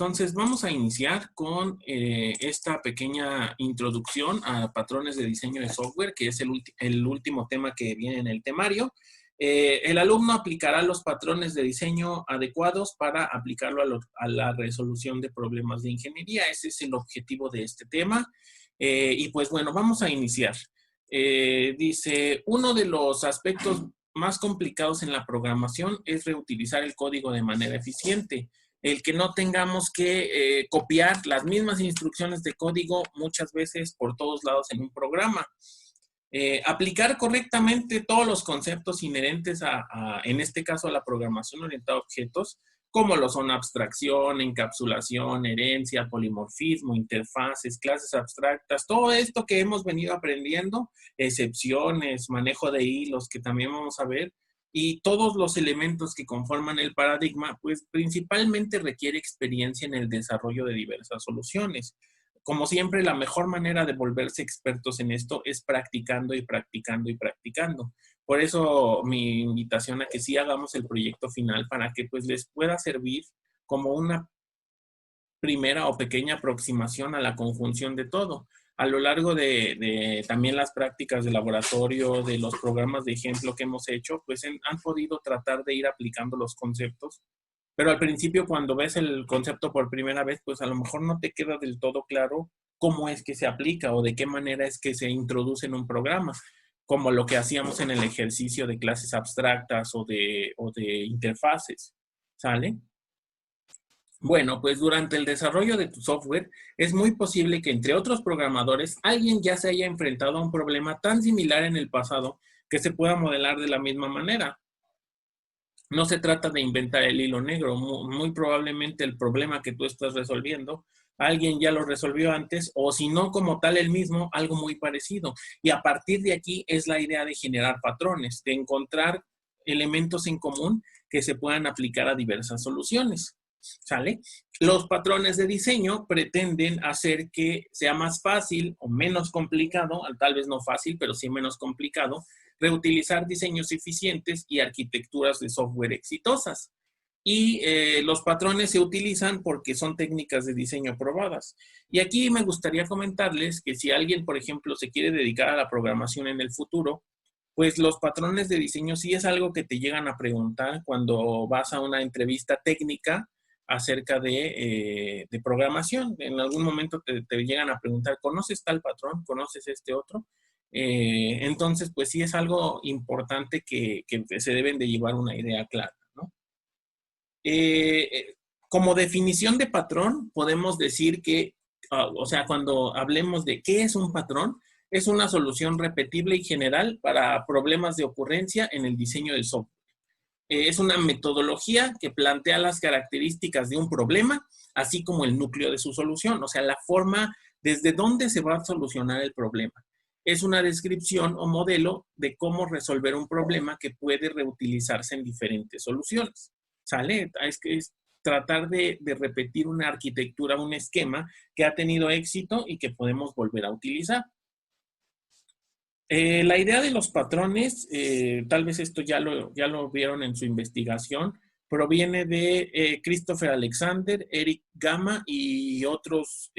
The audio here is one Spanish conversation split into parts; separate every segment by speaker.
Speaker 1: Entonces, vamos a iniciar con esta pequeña introducción a patrones de diseño de software, que es el último tema que viene en el temario. El alumno aplicará los patrones de diseño adecuados para aplicarlo a la resolución de problemas de ingeniería. Ese es el objetivo de este tema. Y pues bueno, vamos a iniciar. Dice, uno de los aspectos más complicados en la programación es reutilizar el código de manera eficiente. El que no tengamos que copiar las mismas instrucciones de código muchas veces por todos lados en un programa. Aplicar correctamente todos los conceptos inherentes en este caso, a la programación orientada a objetos, como lo son abstracción, encapsulación, herencia, polimorfismo, interfaces, clases abstractas, todo esto que hemos venido aprendiendo, excepciones, manejo de hilos, que también vamos a ver, y todos los elementos que conforman el paradigma, pues principalmente requiere experiencia en el desarrollo de diversas soluciones. Como siempre, la mejor manera de volverse expertos en esto es practicando y practicando y practicando. Por eso mi invitación a que sí hagamos el proyecto final para que pues les pueda servir como una primera o pequeña aproximación a la conjunción de todo. A lo largo de también las prácticas de laboratorio, de los programas de ejemplo que hemos hecho, pues han podido tratar de ir aplicando los conceptos. Pero al principio, cuando ves el concepto por primera vez, pues a lo mejor no te queda del todo claro cómo es que se aplica o de qué manera es que se introduce en un programa, como lo que hacíamos en el ejercicio de clases abstractas o de interfaces, ¿sale? Bueno, pues durante el desarrollo de tu software, es muy posible que entre otros programadores, alguien ya se haya enfrentado a un problema tan similar en el pasado que se pueda modelar de la misma manera. No se trata de inventar el hilo negro. Muy probablemente el problema que tú estás resolviendo, alguien ya lo resolvió antes, o si no como tal el mismo, algo muy parecido. Y a partir de aquí es la idea de generar patrones, de encontrar elementos en común que se puedan aplicar a diversas soluciones. ¿Sale? Los patrones de diseño pretenden hacer que sea más fácil o menos complicado, tal vez no fácil, pero sí menos complicado, reutilizar diseños eficientes y arquitecturas de software exitosas. Y los patrones se utilizan porque son técnicas de diseño probadas. Y aquí me gustaría comentarles que si alguien, por ejemplo, se quiere dedicar a la programación en el futuro, pues los patrones de diseño sí es algo que te llegan a preguntar cuando vas a una entrevista técnica acerca de programación. En algún momento te llegan a preguntar, ¿conoces tal patrón? ¿Conoces este otro? Entonces, pues sí es algo importante que se deben de llevar una idea clara, ¿no? Como definición de patrón, podemos decir que, o sea, cuando hablemos de qué es un patrón, es una solución repetible y general para problemas de ocurrencia en el diseño del software. Es una metodología que plantea las características de un problema, así como el núcleo de su solución, o sea, la forma desde dónde se va a solucionar el problema. Es una descripción o modelo de cómo resolver un problema que puede reutilizarse en diferentes soluciones. ¿Sale? Es tratar de repetir una arquitectura, un esquema que ha tenido éxito y que podemos volver a utilizar. La idea de los patrones, tal vez esto ya lo vieron en su investigación, proviene de Christopher Alexander, Eric Gama y otros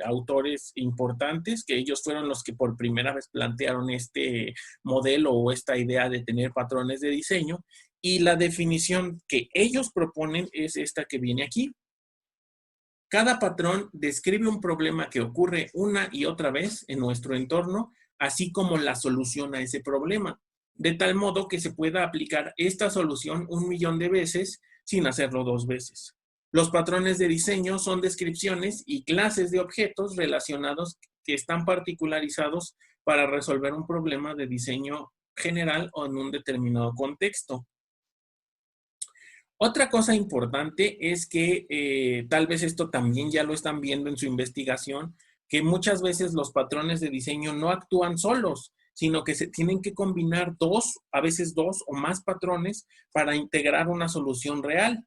Speaker 1: autores importantes, que ellos fueron los que por primera vez plantearon este modelo o esta idea de tener patrones de diseño. Y la definición que ellos proponen es esta que viene aquí. Cada patrón describe un problema que ocurre una y otra vez en nuestro entorno, así como la solución a ese problema, de tal modo que se pueda aplicar esta solución 1.000.000 de veces sin hacerlo 2 veces. Los patrones de diseño son descripciones y clases de objetos relacionados que están particularizados para resolver un problema de diseño general o en un determinado contexto. Otra cosa importante es que tal vez esto también ya lo están viendo en su investigación, que muchas veces los patrones de diseño no actúan solos, sino que se tienen que combinar a veces dos o más patrones para integrar una solución real.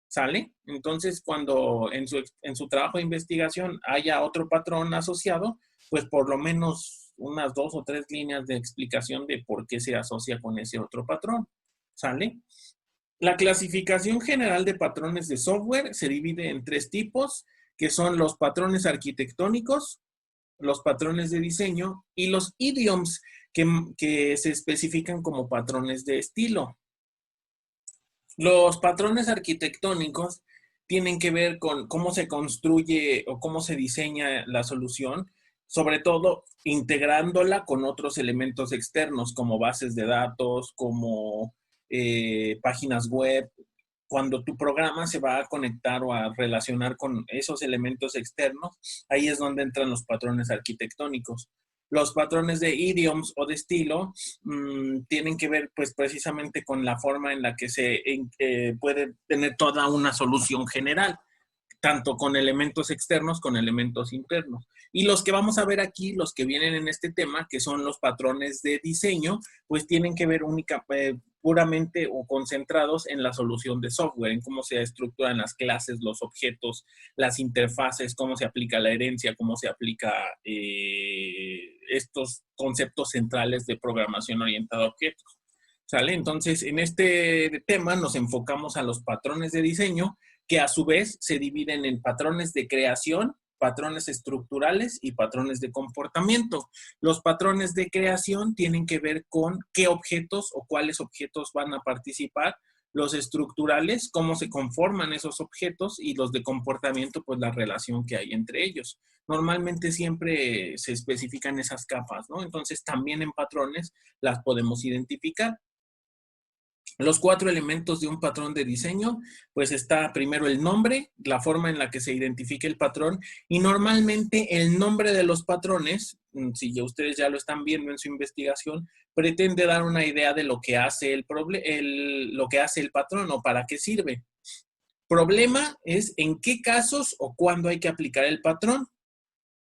Speaker 1: ¿Sale? Entonces, cuando en su trabajo de investigación haya otro patrón asociado, pues por lo menos unas 2 o 3 líneas de explicación de por qué se asocia con ese otro patrón. ¿Sale? La clasificación general de patrones de software se divide en 3 tipos, que son los patrones arquitectónicos, los patrones de diseño y los idioms, que se especifican como patrones de estilo. Los patrones arquitectónicos tienen que ver con cómo se construye o cómo se diseña la solución, sobre todo integrándola con otros elementos externos como bases de datos, como páginas web. Cuando tu programa se va a conectar o a relacionar con esos elementos externos, ahí es donde entran los patrones arquitectónicos. Los patrones de idioms o de estilo tienen que ver pues precisamente con la forma en la que se puede tener toda una solución general, tanto con elementos externos, con elementos internos. Y los que vamos a ver aquí, los que vienen en este tema, que son los patrones de diseño, pues tienen que ver puramente o concentrados en la solución de software, en cómo se estructuran las clases, los objetos, las interfaces, cómo se aplica la herencia, cómo se aplica estos conceptos centrales de programación orientada a objetos. ¿Sale? Entonces, en este tema nos enfocamos a los patrones de diseño, que a su vez se dividen en patrones de creación, patrones estructurales y patrones de comportamiento. Los patrones de creación tienen que ver con qué objetos o cuáles objetos van a participar. Los estructurales, cómo se conforman esos objetos, y los de comportamiento, pues la relación que hay entre ellos. Normalmente siempre se especifican esas capas, ¿no? Entonces también en patrones las podemos identificar. Los 4 elementos de un patrón de diseño, pues está primero el nombre, la forma en la que se identifica el patrón, y normalmente el nombre de los patrones, si ya ustedes ya lo están viendo en su investigación, pretende dar una idea de lo que hace lo que hace el patrón o para qué sirve. Problema es en qué casos o cuándo hay que aplicar el patrón.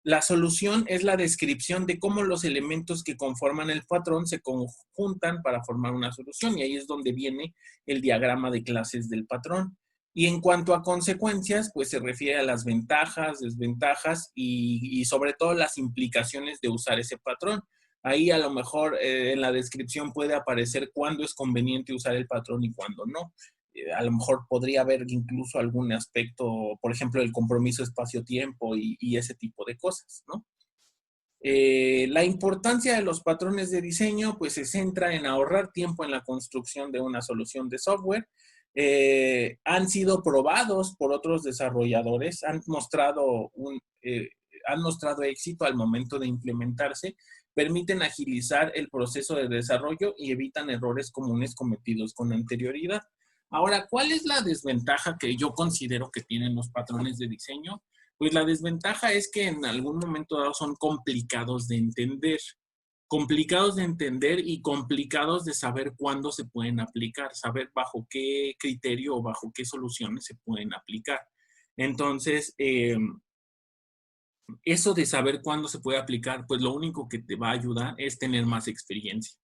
Speaker 1: La solución es la descripción de cómo los elementos que conforman el patrón se conjuntan para formar una solución, y ahí es donde viene el diagrama de clases del patrón. Y en cuanto a consecuencias, pues se refiere a las ventajas, desventajas y sobre todo las implicaciones de usar ese patrón. Ahí a lo mejor en la descripción puede aparecer cuándo es conveniente usar el patrón y cuándo no. A lo mejor podría haber incluso algún aspecto, por ejemplo, el compromiso espacio-tiempo y ese tipo de cosas, ¿no? La importancia de los patrones de diseño, pues se centra en ahorrar tiempo en la construcción de una solución de software. Han sido probados por otros desarrolladores, han mostrado éxito al momento de implementarse, permiten agilizar el proceso de desarrollo y evitan errores comunes cometidos con anterioridad. Ahora, ¿cuál es la desventaja que yo considero que tienen los patrones de diseño? Pues la desventaja es que en algún momento dado son complicados de entender. Complicados de entender y complicados de saber cuándo se pueden aplicar, saber bajo qué criterio o bajo qué soluciones se pueden aplicar. Entonces, eso de saber cuándo se puede aplicar, pues lo único que te va a ayudar es tener más experiencia.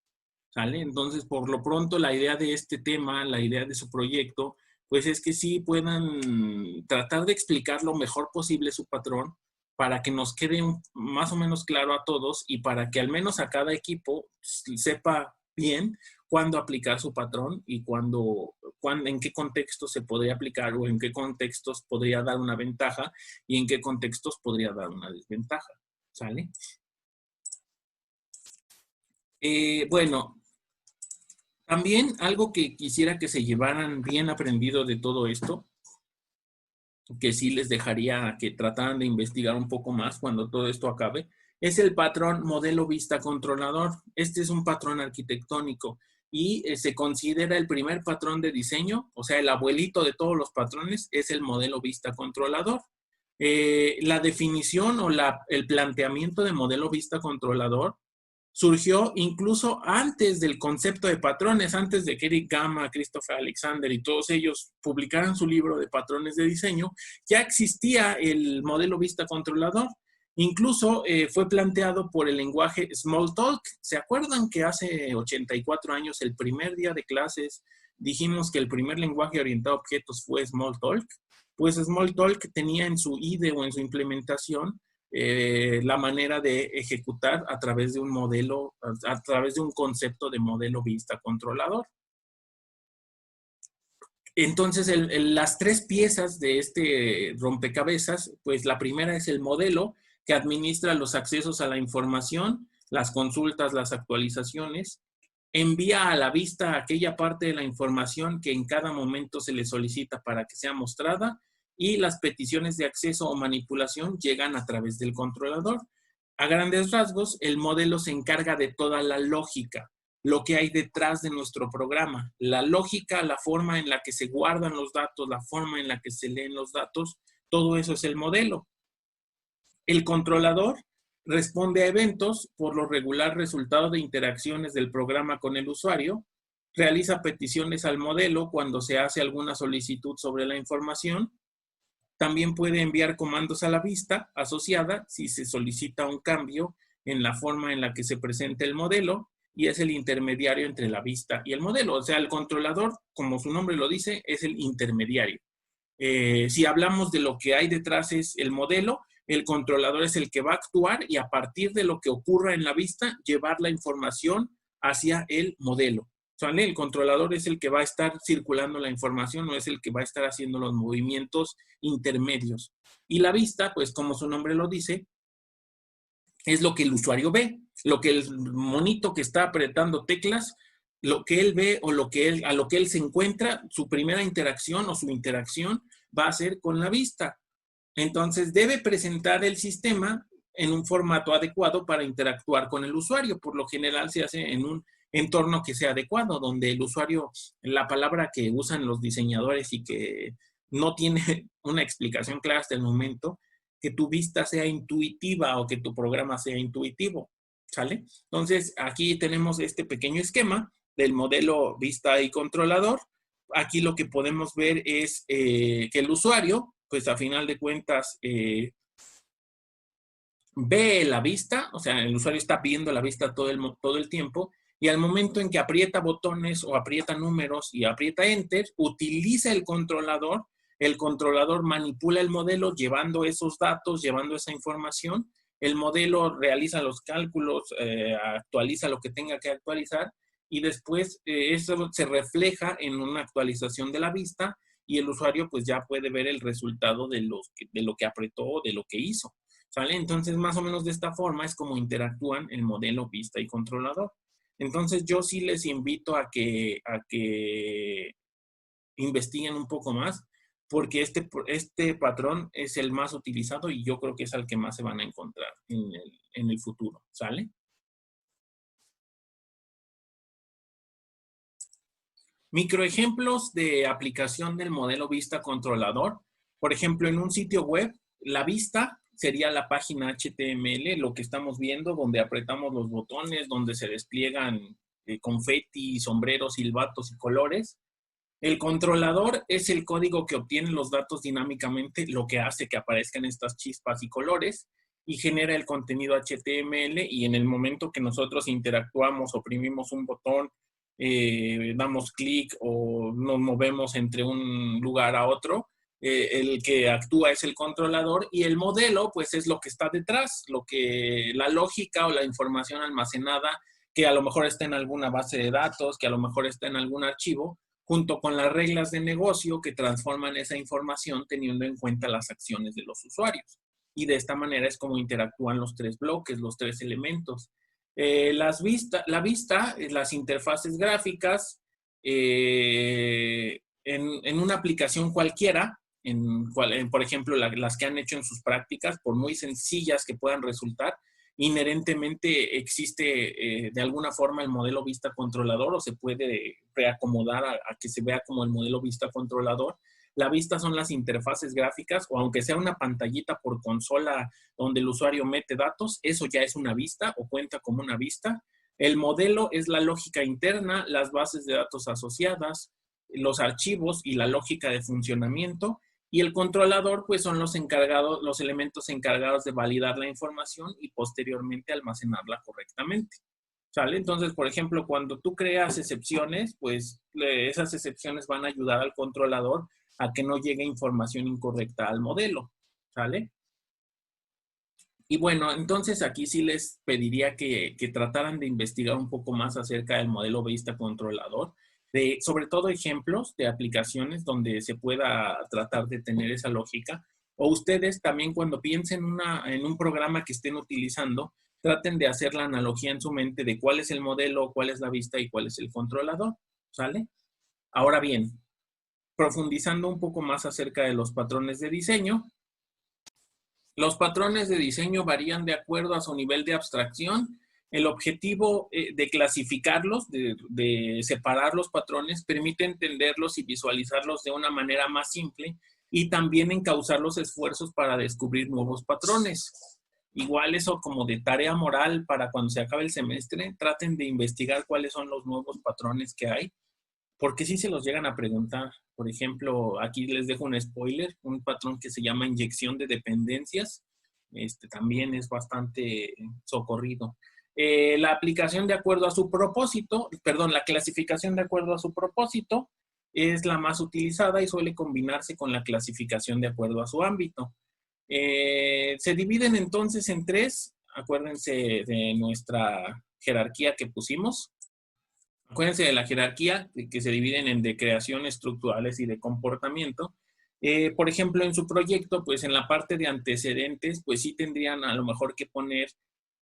Speaker 1: ¿Sale? Entonces, por lo pronto, la idea de este tema, la idea de su proyecto, pues es que sí puedan tratar de explicar lo mejor posible su patrón para que nos quede más o menos claro a todos y para que al menos a cada equipo sepa bien cuándo aplicar su patrón y en qué contextos se podría aplicar o en qué contextos podría dar una ventaja y en qué contextos podría dar una desventaja. ¿Sale? Bueno, también algo que quisiera que se llevaran bien aprendido de todo esto, que sí les dejaría que trataran de investigar un poco más cuando todo esto acabe, es el patrón modelo vista controlador. Este es un patrón arquitectónico y se considera el primer patrón de diseño, o sea, el abuelito de todos los patrones es el modelo vista controlador. La definición o el planteamiento de modelo vista controlador surgió incluso antes del concepto de patrones, antes de que Eric Gama, Christopher Alexander y todos ellos publicaran su libro de patrones de diseño. Ya existía el modelo vista controlador. Incluso fue planteado por el lenguaje Smalltalk. ¿Se acuerdan que hace 84 años, el primer día de clases, dijimos que el primer lenguaje orientado a objetos fue Smalltalk? Pues Smalltalk tenía en su IDE o en su implementación la manera de ejecutar a través de un modelo, a través de un concepto de modelo vista controlador. Entonces, las tres piezas de este rompecabezas, pues la primera es el modelo que administra los accesos a la información, las consultas, las actualizaciones, envía a la vista aquella parte de la información que en cada momento se le solicita para que sea mostrada y las peticiones de acceso o manipulación llegan a través del controlador. A grandes rasgos, el modelo se encarga de toda la lógica, lo que hay detrás de nuestro programa. La lógica, la forma en la que se guardan los datos, la forma en la que se leen los datos, todo eso es el modelo. El controlador responde a eventos, por lo regular resultado de interacciones del programa con el usuario, realiza peticiones al modelo cuando se hace alguna solicitud sobre la información, también puede enviar comandos a la vista asociada si se solicita un cambio en la forma en la que se presenta el modelo y es el intermediario entre la vista y el modelo. O sea, el controlador, como su nombre lo dice, es el intermediario. Si hablamos de lo que hay detrás es el modelo, el controlador es el que va a actuar y a partir de lo que ocurra en la vista, llevar la información hacia el modelo. ¿Sale? El controlador es el que va a estar circulando la información, no es el que va a estar haciendo los movimientos intermedios. Y la vista, pues como su nombre lo dice, es lo que el usuario ve, lo que el monito que está apretando teclas, lo que él ve o a lo que él se encuentra, su primera interacción o su interacción va a ser con la vista. Entonces debe presentar el sistema en un formato adecuado para interactuar con el usuario. Por lo general se hace en un entorno que sea adecuado, donde el usuario, la palabra que usan los diseñadores y que no tiene una explicación clara hasta el momento, que tu vista sea intuitiva o que tu programa sea intuitivo, ¿sale? Entonces, aquí tenemos este pequeño esquema del modelo vista y controlador. Aquí lo que podemos ver es que el usuario, pues a final de cuentas, ve la vista, o sea, el usuario está viendo la vista todo el tiempo, y al momento en que aprieta botones o aprieta números y aprieta Enter, utiliza el controlador manipula el modelo llevando esos datos, llevando esa información, el modelo realiza los cálculos, actualiza lo que tenga que actualizar, y después eso se refleja en una actualización de la vista, y el usuario pues ya puede ver el resultado de lo que apretó o de lo que hizo. ¿Sale? Entonces, más o menos de esta forma es como interactúan el modelo vista y controlador. Entonces, yo sí les invito a que investiguen un poco más, porque este patrón es el más utilizado y yo creo que es al que más se van a encontrar en el futuro. ¿Sale? Microejemplos de aplicación del modelo vista controlador. Por ejemplo, en un sitio web, la vista sería la página HTML, lo que estamos viendo, donde apretamos los botones, donde se despliegan confeti, sombreros, silbatos y colores. El controlador es el código que obtiene los datos dinámicamente, lo que hace que aparezcan estas chispas y colores y genera el contenido HTML, y en el momento que nosotros interactuamos, oprimimos un botón, damos clic o nos movemos entre un lugar a otro, el que actúa es el controlador y el modelo pues es lo que está detrás, la lógica o la información almacenada que a lo mejor está en alguna base de datos, que a lo mejor está en algún archivo, junto con las reglas de negocio que transforman esa información teniendo en cuenta las acciones de los usuarios. Y de esta manera es como interactúan los tres bloques, los tres elementos. La vista, las interfaces gráficas, en una aplicación cualquiera, por ejemplo, las que han hecho en sus prácticas, por muy sencillas que puedan resultar, inherentemente existe de alguna forma el modelo vista controlador o se puede reacomodar a que se vea como el modelo vista controlador. La vista son las interfaces gráficas o aunque sea una pantallita por consola donde el usuario mete datos, eso ya es una vista o cuenta como una vista. El modelo es la lógica interna, las bases de datos asociadas, los archivos y la lógica de funcionamiento. Y el controlador, pues son los elementos encargados de validar la información y posteriormente almacenarla correctamente. ¿Sale? Entonces, por ejemplo, cuando tú creas excepciones, pues esas excepciones van a ayudar al controlador a que no llegue información incorrecta al modelo. ¿Sale? Y bueno, entonces aquí sí les pediría que trataran de investigar un poco más acerca del modelo vista controlador. sobre todo ejemplos de aplicaciones donde se pueda tratar de tener esa lógica. O ustedes también cuando piensen en un programa que estén utilizando, traten de hacer la analogía en su mente de cuál es el modelo, cuál es la vista y cuál es el controlador, ¿sale? Ahora bien, profundizando un poco más acerca de los patrones de diseño, los patrones de diseño varían de acuerdo a su nivel de abstracción. El objetivo de clasificarlos, de separar los patrones, permite entenderlos y visualizarlos de una manera más simple y también encauzar los esfuerzos para descubrir nuevos patrones. Igual eso como de tarea moral para cuando se acabe el semestre, traten de investigar cuáles son los nuevos patrones que hay, porque si se los llegan a preguntar. Por ejemplo, aquí les dejo un spoiler, un patrón que se llama inyección de dependencias, también es bastante socorrido. La aplicación de acuerdo a su propósito, perdón, la clasificación de acuerdo a su propósito es la más utilizada y suele combinarse con la clasificación de acuerdo a su ámbito. Se dividen entonces en tres, acuérdense de nuestra jerarquía que pusimos. Acuérdense de la jerarquía, que se dividen en de creación, estructurales y de comportamiento. Por ejemplo, en su proyecto, pues en la parte de antecedentes, pues sí tendrían a lo mejor que poner,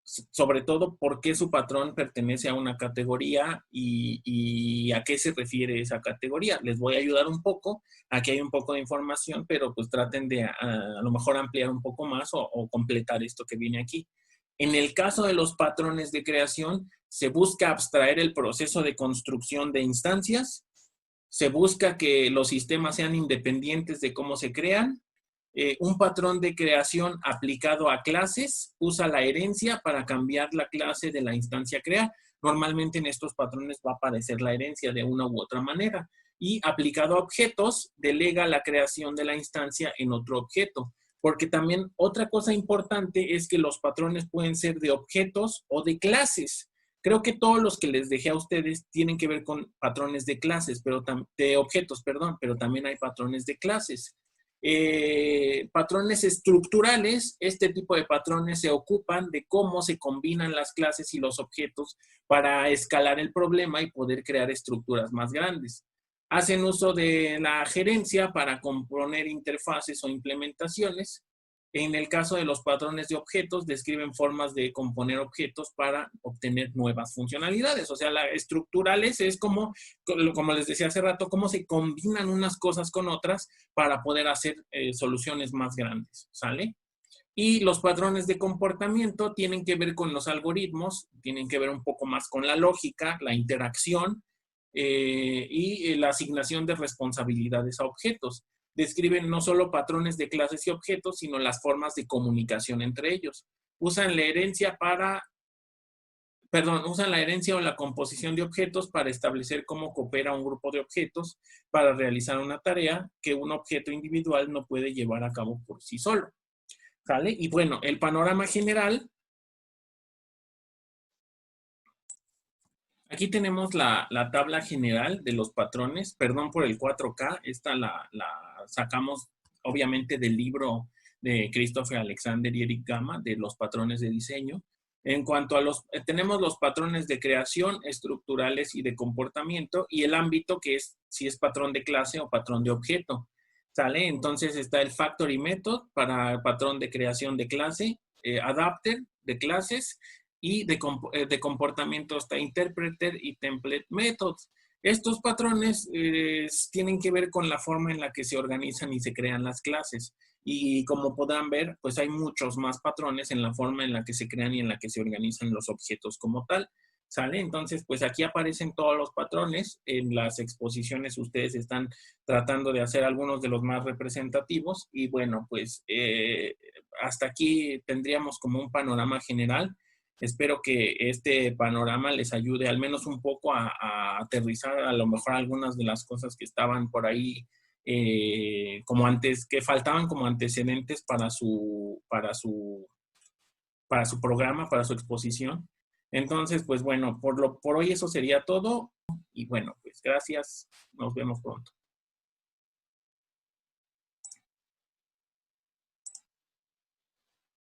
Speaker 1: sobre todo, por qué su patrón pertenece a una categoría y a qué se refiere esa categoría. Les voy a ayudar un poco. Aquí hay un poco de información, pero pues traten de a lo mejor ampliar un poco más o completar esto que viene aquí. En el caso de los patrones de creación, se busca abstraer el proceso de construcción de instancias, se busca que los sistemas sean independientes de cómo se crean. Un patrón de creación aplicado a clases usa la herencia para cambiar la clase de la instancia creada. Normalmente en estos patrones va a aparecer la herencia de una u otra manera. Y aplicado a objetos, delega la creación de la instancia en otro objeto. Porque también otra cosa importante es que los patrones pueden ser de objetos o de clases. Creo que todos los que les dejé a ustedes tienen que ver con patrones de clases, de objetos, perdón, pero también hay patrones de clases. Patrones estructurales, este tipo de patrones se ocupan de cómo se combinan las clases y los objetos para escalar el problema y poder crear estructuras más grandes. Hacen uso de la gerencia para componer interfaces o implementaciones. En el caso de los patrones de objetos, describen formas de componer objetos para obtener nuevas funcionalidades. O sea, las estructurales es como les decía hace rato, cómo se combinan unas cosas con otras para poder hacer soluciones más grandes, ¿sale? Y los patrones de comportamiento tienen que ver con los algoritmos, tienen que ver un poco más con la lógica, la interacción y la asignación de responsabilidades a objetos. Describen no solo patrones de clases y objetos, sino las formas de comunicación entre ellos. Usan la herencia o la composición de objetos para establecer cómo coopera un grupo de objetos para realizar una tarea que un objeto individual no puede llevar a cabo por sí solo. ¿Sale? Y bueno, el panorama general. Aquí tenemos la tabla general de los patrones. Perdón por el 4K. Esta la sacamos obviamente del libro de Christopher Alexander y Eric Gama de los patrones de diseño. En cuanto a tenemos los patrones de creación, estructurales y de comportamiento y el ámbito que es si es patrón de clase o patrón de objeto. ¿Sale? Entonces está el Factory Method para el patrón de creación de clase, Adapter de clases y de comportamiento está Interpreter y Template Methods. Estos patrones tienen que ver con la forma en la que se organizan y se crean las clases. Y como podrán ver, pues hay muchos más patrones en la forma en la que se crean y en la que se organizan los objetos como tal. ¿Sale? Entonces, pues aquí aparecen todos los patrones. En las exposiciones ustedes están tratando de hacer algunos de los más representativos. Y bueno, pues hasta aquí tendríamos como un panorama general. Espero que este panorama les ayude al menos un poco a aterrizar a lo mejor algunas de las cosas que estaban por ahí como antes, que faltaban como antecedentes para su programa, para su exposición. Entonces, pues bueno, por hoy eso sería todo. Y bueno, pues gracias. Nos vemos pronto.